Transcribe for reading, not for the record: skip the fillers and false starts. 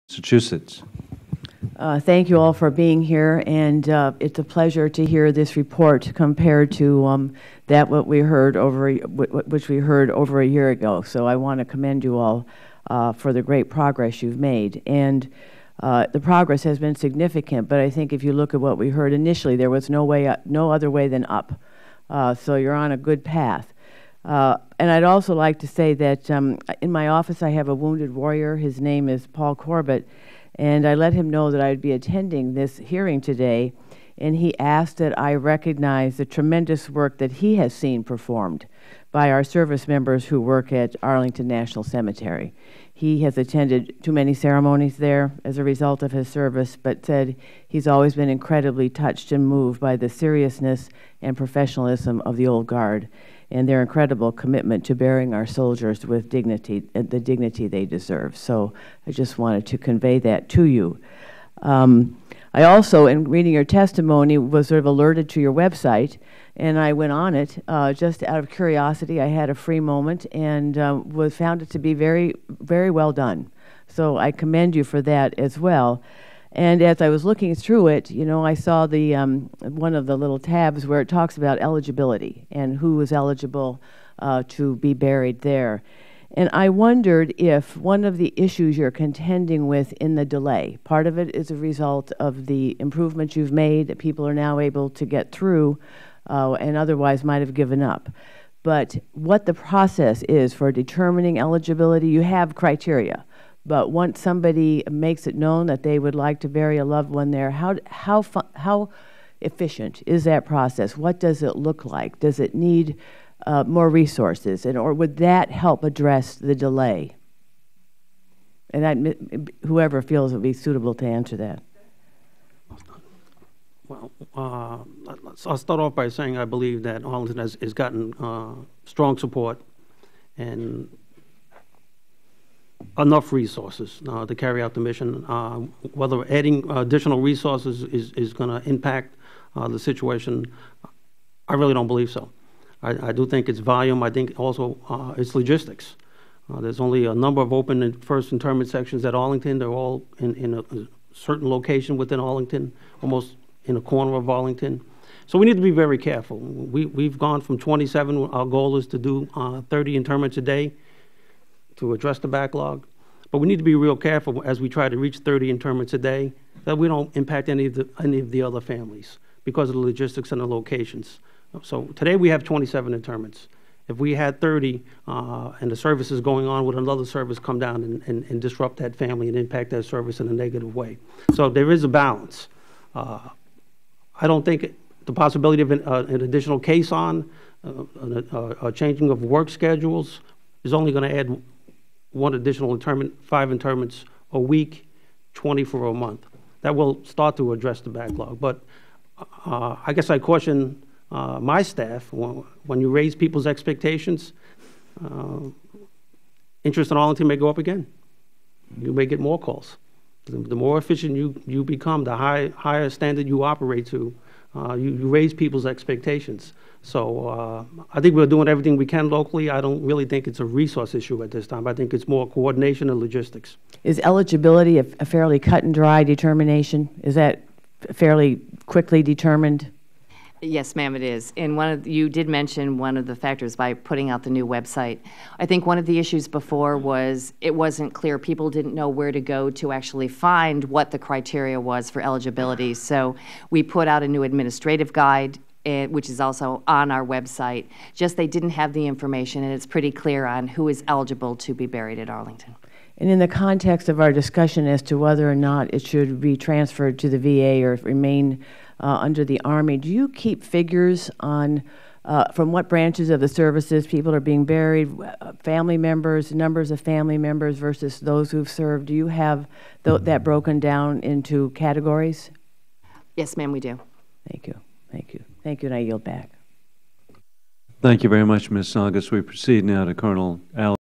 Massachusetts. Thank you all for being here, and it's a pleasure to hear this report compared to which we heard over a year ago. So I want to commend you all for the great progress you've made. And the progress has been significant, but I think if you look at what we heard initially, there was no other way than up. So you're on a good path. And I'd also like to say that in my office I have a wounded warrior. His name is Paul Corbett, and I let him know that I'd be attending this hearing today, and he asked that I recognize the tremendous work that he has seen performed by our service members who work at Arlington National Cemetery. He has attended too many ceremonies there as a result of his service, but said he's always been incredibly touched and moved by the seriousness and professionalism of the old guard and their incredible commitment to burying our soldiers with dignity, the dignity they deserve. So I just wanted to convey that to you. I also, in reading your testimony, was sort of alerted to your website, and I went on it just out of curiosity. I had a free moment and found it to be very, very well done. So I commend you for that as well. And as I was looking through it, you know, I saw the one of the little tabs where it talks about eligibility and who is eligible to be buried there. And I wondered if one of the issues you're contending with in the delay, part of it is a result of the improvements you've made that people are now able to get through and otherwise might have given up. But what the process is for determining eligibility, you have criteria. But once somebody makes it known that they would like to bury a loved one there, how efficient is that process? What does it look like? Does it need more resources, or would that help address the delay? And whoever feels it would be suitable to answer that. Well, I'll start off by saying I believe that Arlington has gotten strong support and enough resources to carry out the mission. Whether adding additional resources is going to impact the situation, I really don't believe so. I do think it's volume. I think also it's logistics. There's only a number of open and first interment sections at Arlington. They're all in a certain location within Arlington, almost in a corner of Arlington. So we need to be very careful. We've gone from 27. Our goal is to do 30 interments a day to address the backlog. But we need to be real careful as we try to reach 30 interments a day that we don't impact any of the other families because of the logistics and the locations. So today we have 27 interments. If we had 30 and the service is going on, would another service come down and disrupt that family and impact that service in a negative way? So there is a balance. I don't think the possibility of an additional case on, a changing of work schedules is only going to add one additional interment, 5 interments a week, 20 for a month. That will start to address the backlog. But I guess I caution my staff, when you raise people's expectations, interest in Arlington may go up again. You may get more calls. The more efficient you become, the higher standard you operate to, you raise people's expectations. So I think we're doing everything we can locally. I don't really think it's a resource issue at this time. I think it's more coordination and logistics. Is eligibility a fairly cut and dry determination? Is that fairly quickly determined? Yes, ma'am, it is. And you did mention one of the factors by putting out the new website. I think one of the issues before was it wasn't clear. People didn't know where to go to actually find what the criteria was for eligibility. So we put out a new administrative guide, which is also on our website. Just they didn't have the information, and it's pretty clear on who is eligible to be buried at Arlington. And in the context of our discussion as to whether or not it should be transferred to the VA or remain under the Army, do you keep figures on from what branches of the services people are being buried, family members, numbers of family members versus those who've served? Do you have that broken down into categories? Yes, ma'am, we do. Thank you. Thank you. Thank you, and I yield back. Thank you very much, Ms. Tsongas. We proceed now to Colonel Alex.